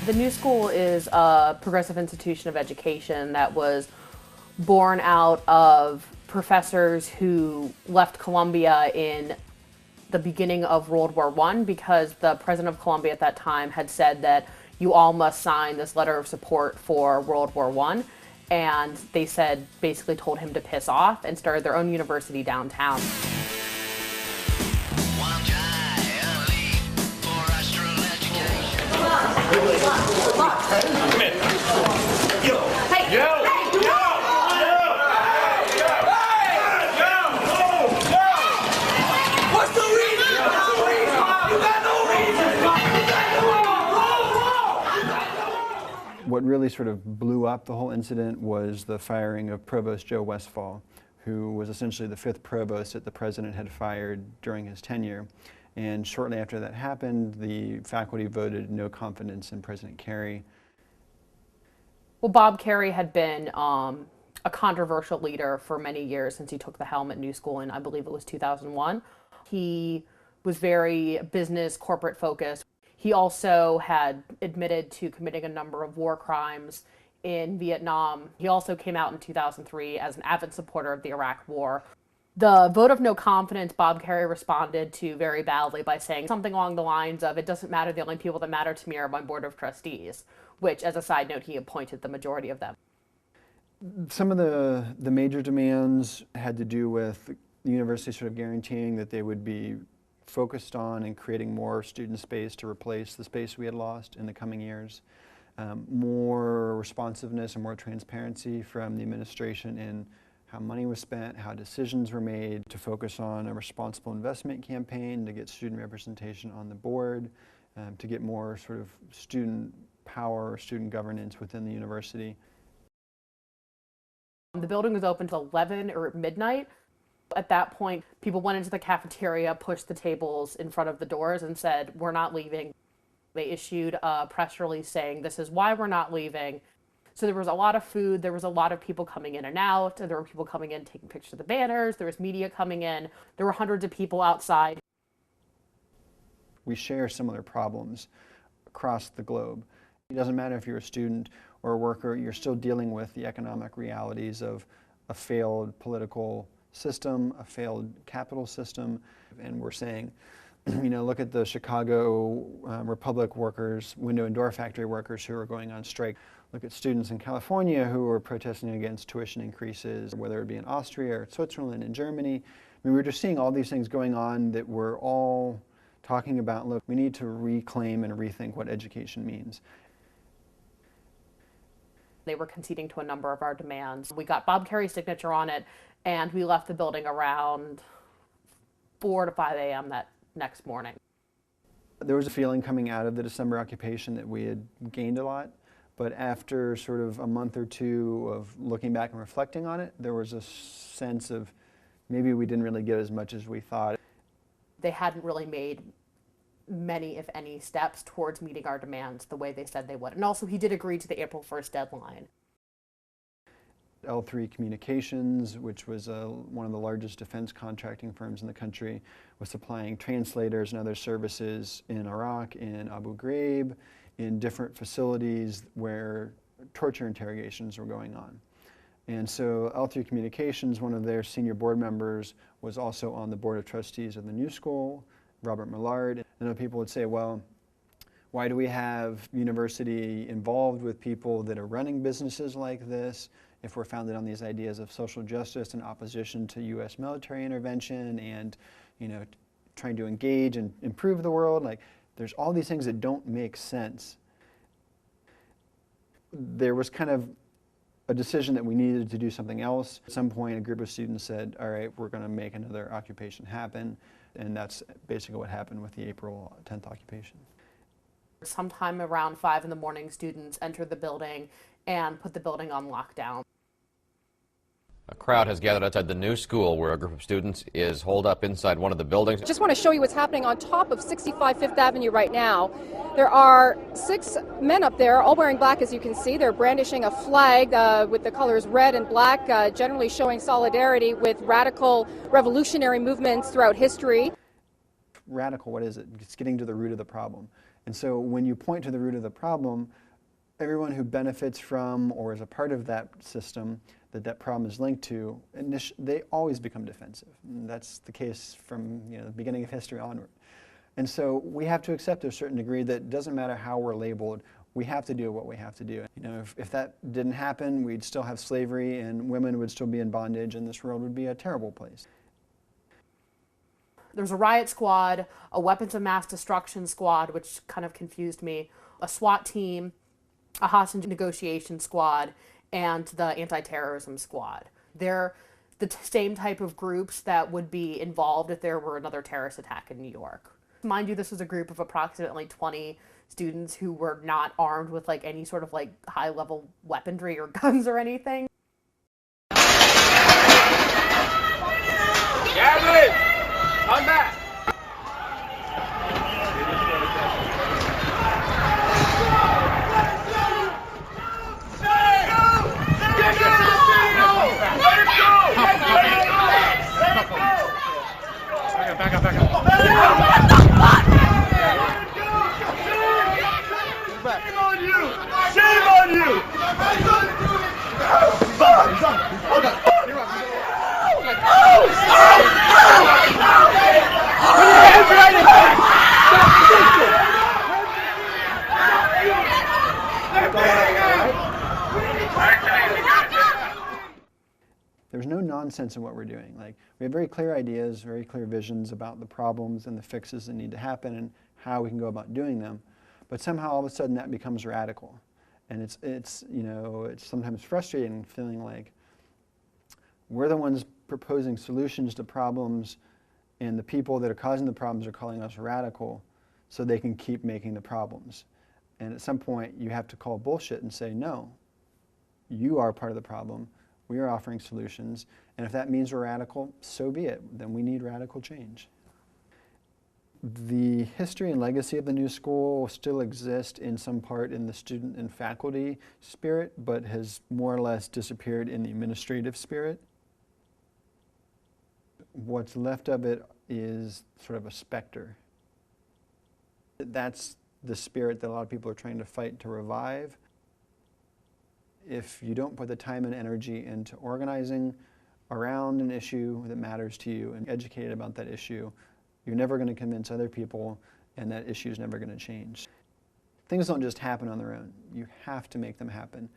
The New School is a progressive institution of education that was born out of professors who left Columbia in the beginning of World War I because the president of Columbia at that time had said that you all must sign this letter of support for World War I. And they said, basically told him to piss off and started their own university downtown. What really sort of blew up the whole incident was the firing of Provost Joe Westfall, who was essentially the 5th provost that the president had fired during his tenure. And shortly after that happened, the faculty voted no confidence in President Carey. Well, Bob Carey had been a controversial leader for many years since he took the helm at New School in, I believe it was 2001. He was very business, corporate focused. He also had admitted to committing a number of war crimes in Vietnam. He also came out in 2003 as an avid supporter of the Iraq War. The vote of no confidence, Bob Carey responded to very badly by saying something along the lines of, "It doesn't matter, the only people that matter to me are my board of trustees," which, as a side note, he appointed the majority of them. Some of the major demands had to do with the university sort of guaranteeing that they would be focused on and creating more student space to replace the space we had lost in the coming years. More responsiveness and more transparency from the administration in how money was spent, how decisions were made, to focus on a responsible investment campaign, to get student representation on the board, to get more sort of student power, student governance within the university. The building was open till 11 or midnight. At that point, people went into the cafeteria, pushed the tables in front of the doors and said, "We're not leaving." They issued a press release saying, "This is why we're not leaving." So there was a lot of food, there was a lot of people coming in and out, there were people coming in taking pictures of the banners, there was media coming in, there were hundreds of people outside. We share similar problems across the globe. It doesn't matter if you're a student or a worker, you're still dealing with the economic realities of a failed political system, a failed capital system, and we're saying, you know, look at the Chicago Republic workers, window and door factory workers who are going on strike. Look at students in California who are protesting against tuition increases, whether it be in Austria or Switzerland and Germany. I mean, we're just seeing all these things going on that we're all talking about, look, we need to reclaim and rethink what education means. They were conceding to a number of our demands. We got Bob Carey's signature on it, and we left the building around 4 to 5 a.m. that next morning. There was a feeling coming out of the December occupation that we had gained a lot, but after sort of a month or two of looking back and reflecting on it, there was a sense of maybe we didn't really get as much as we thought. They hadn't really made many, if any, steps towards meeting our demands the way they said they would. And also, he did agree to the April 1st deadline. L3 Communications, which was one of the largest defense contracting firms in the country, was supplying translators and other services in Iraq, in Abu Ghraib, in different facilities where torture interrogations were going on. And so L3 Communications, one of their senior board members, was also on the board of trustees of the New School, Robert Millard. I know people would say, well, why do we have university involved with people that are running businesses like this if we're founded on these ideas of social justice and opposition to U.S. military intervention and, you know, trying to engage and improve the world? Like, there's all these things that don't make sense. There was kind of a decision that we needed to do something else. At some point, a group of students said, all right, we're going to make another occupation happen. And that's basically what happened with the April 10th occupation. Sometime around 5 in the morning, students entered the building and put the building on lockdown. A crowd has gathered outside the New School where a group of students is holed up inside one of the buildings. Just want to show you what's happening on top of 65 Fifth Avenue right now. There are 6 men up there, all wearing black, as you can see. They're brandishing a flag with the colors red and black, generally showing solidarity with radical revolutionary movements throughout history. Radical, what is it? It's getting to the root of the problem. And so when you point to the root of the problem, everyone who benefits from or is a part of that system that problem is linked to, they always become defensive. And that's the case from the beginning of history onward. And so we have to accept to a certain degree that it doesn't matter how we're labeled, we have to do what we have to do. If that didn't happen, we'd still have slavery and women would still be in bondage and this world would be a terrible place. There's a riot squad, a weapons of mass destruction squad, which kind of confused me, a SWAT team, a hostage negotiation squad, and the anti-terrorism squad. They're the same type of groups that would be involved if there were another terrorist attack in New York. Mind you, this was a group of approximately 20 students who were not armed with any sort of high-level weaponry or guns or anything. Gavin! Come back! Back up. Shame on you! Shame on you! There's no nonsense in what we're doing. We have very clear ideas, very clear visions about the problems and the fixes that need to happen and how we can go about doing them. But somehow all of a sudden that becomes radical. And it's sometimes frustrating feeling like we're the ones proposing solutions to problems and the people that are causing the problems are calling us radical so they can keep making the problems. And at some point you have to call bullshit and say, no, you are part of the problem. We are offering solutions, and if that means we're radical, so be it. Then we need radical change. The history and legacy of the new school still exist in some part in the student and faculty spirit, but has more or less disappeared in the administrative spirit. What's left of it is sort of a specter. That's the spirit that a lot of people are trying to fight to revive. If you don't put the time and energy into organizing around an issue that matters to you and educated about that issue, you're never going to convince other people, and that issue is never going to change. Things don't just happen on their own. You have to make them happen.